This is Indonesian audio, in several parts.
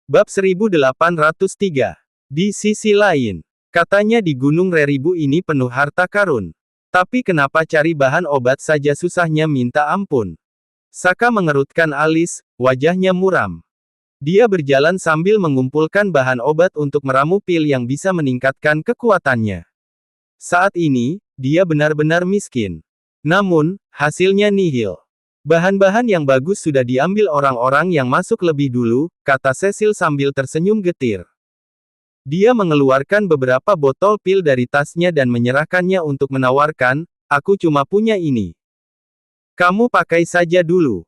Bab 1803. Di sisi lain, katanya di Gunung Reribu ini penuh harta karun. Tapi kenapa cari bahan obat saja susahnya minta ampun? Saka mengerutkan alis, wajahnya muram. Dia berjalan sambil mengumpulkan bahan obat untuk meramu pil yang bisa meningkatkan kekuatannya. Saat ini, dia benar-benar miskin. Namun, hasilnya nihil. Bahan-bahan yang bagus sudah diambil orang-orang yang masuk lebih dulu, kata Cecil sambil tersenyum getir. Dia mengeluarkan beberapa botol pil dari tasnya dan menyerahkannya untuk menawarkan, aku cuma punya ini. Kamu pakai saja dulu.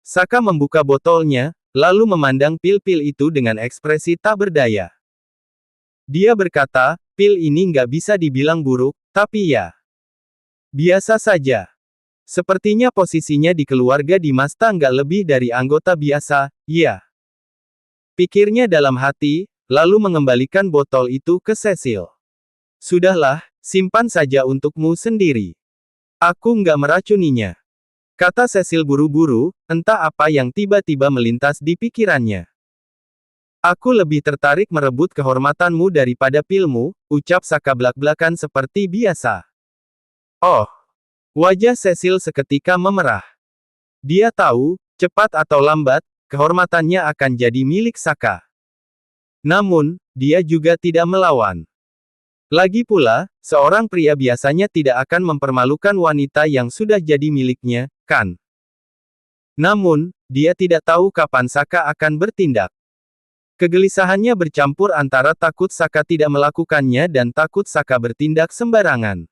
Saka membuka botolnya, lalu memandang pil-pil itu dengan ekspresi tak berdaya. Dia berkata, pil ini nggak bisa dibilang buruk, tapi ya, biasa saja. Sepertinya posisinya di keluarga Dimasta nggak lebih dari anggota biasa, ya. Pikirnya dalam hati, lalu mengembalikan botol itu ke Cecil. Sudahlah, simpan saja untukmu sendiri. Aku nggak meracuninya. Kata Cecil buru-buru, entah apa yang tiba-tiba melintas di pikirannya. Aku lebih tertarik merebut kehormatanmu daripada pilmu, ucap Saka belak-belakan seperti biasa. Oh. Wajah Cecil seketika memerah. Dia tahu, cepat atau lambat, kehormatannya akan jadi milik Saka. Namun, dia juga tidak melawan. Lagi pula, seorang pria biasanya tidak akan mempermalukan wanita yang sudah jadi miliknya, kan? Namun, dia tidak tahu kapan Saka akan bertindak. Kegelisahannya bercampur antara takut Saka tidak melakukannya dan takut Saka bertindak sembarangan.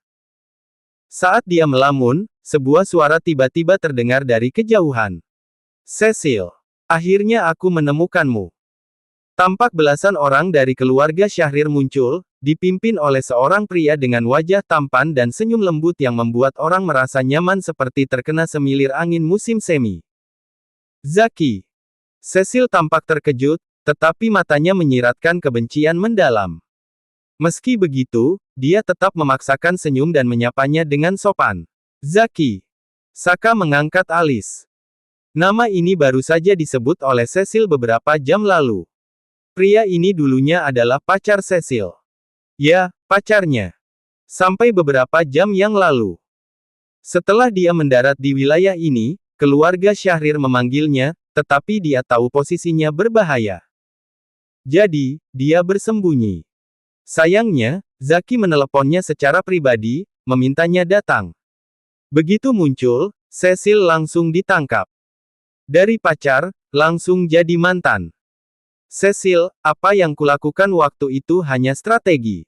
Saat dia melamun, sebuah suara tiba-tiba terdengar dari kejauhan. Cecil, akhirnya aku menemukanmu. Tampak belasan orang dari keluarga Syahrir muncul, dipimpin oleh seorang pria dengan wajah tampan dan senyum lembut yang membuat orang merasa nyaman seperti terkena semilir angin musim semi. Zaki. Cecil tampak terkejut, tetapi matanya menyiratkan kebencian mendalam. Meski begitu, dia tetap memaksakan senyum dan menyapanya dengan sopan. Zaki. Saka mengangkat alis. Nama ini baru saja disebut oleh Cecil beberapa jam lalu. Pria ini dulunya adalah pacar Cecil. Ya, pacarnya. Sampai beberapa jam yang lalu. Setelah dia mendarat di wilayah ini, keluarga Syahrir memanggilnya, tetapi dia tahu posisinya berbahaya. Jadi, dia bersembunyi. Sayangnya, Zaki meneleponnya secara pribadi, memintanya datang. Begitu muncul, Cecil langsung ditangkap. Dari pacar, langsung jadi mantan. Cecil, apa yang kulakukan waktu itu hanya strategi.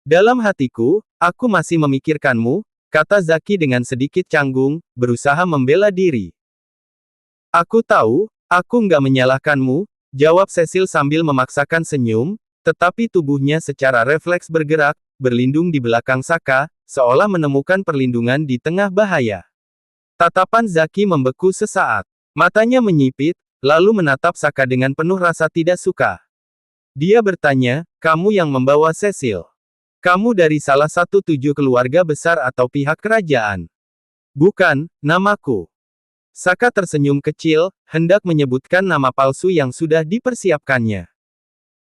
Dalam hatiku, aku masih memikirkanmu, kata Zaki dengan sedikit canggung, berusaha membela diri. Aku tahu, aku nggak menyalahkanmu, jawab Cecil sambil memaksakan senyum, tetapi tubuhnya secara refleks bergerak, berlindung di belakang Saka, seolah menemukan perlindungan di tengah bahaya. Tatapan Zaki membeku sesaat. Matanya menyipit, lalu menatap Saka dengan penuh rasa tidak suka. Dia bertanya, kamu yang membawa Cecil? Kamu dari salah satu 7 keluarga besar atau pihak kerajaan? Bukan, namaku. Saka tersenyum kecil, hendak menyebutkan nama palsu yang sudah dipersiapkannya.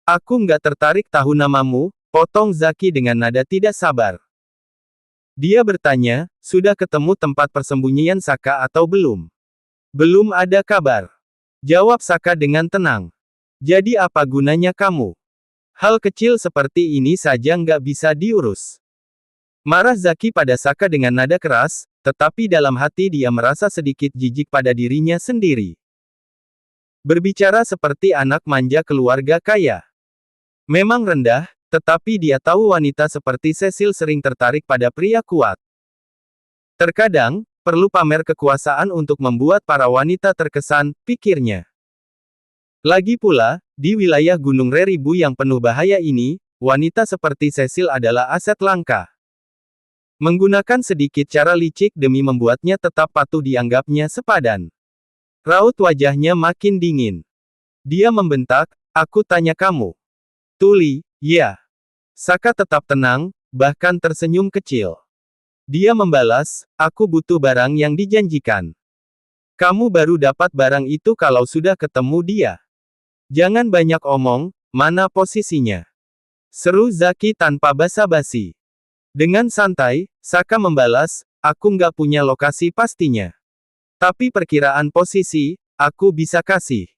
Aku nggak tertarik tahu namamu, potong Zaki dengan nada tidak sabar. Dia bertanya, sudah ketemu tempat persembunyian Saka atau belum? Belum ada kabar. Jawab Saka dengan tenang. Jadi apa gunanya kamu? Hal kecil seperti ini saja nggak bisa diurus. Marah Zaki pada Saka dengan nada keras, tetapi dalam hati dia merasa sedikit jijik pada dirinya sendiri. Berbicara seperti anak manja keluarga kaya. Memang rendah, tetapi dia tahu wanita seperti Cecil sering tertarik pada pria kuat. Terkadang, perlu pamer kekuasaan untuk membuat para wanita terkesan, pikirnya. Lagi pula, di wilayah Gunung Reribu yang penuh bahaya ini, wanita seperti Cecil adalah aset langka. Menggunakan sedikit cara licik demi membuatnya tetap patuh dianggapnya sepadan. Raut wajahnya makin dingin. Dia membentak, aku tanya kamu. Tuli, ya. Saka tetap tenang, bahkan tersenyum kecil. Dia membalas, aku butuh barang yang dijanjikan. Kamu baru dapat barang itu kalau sudah ketemu dia. Jangan banyak omong, mana posisinya? Seru Zaki tanpa basa-basi. Dengan santai, Saka membalas, aku nggak punya lokasi pastinya. Tapi perkiraan posisi, aku bisa kasih.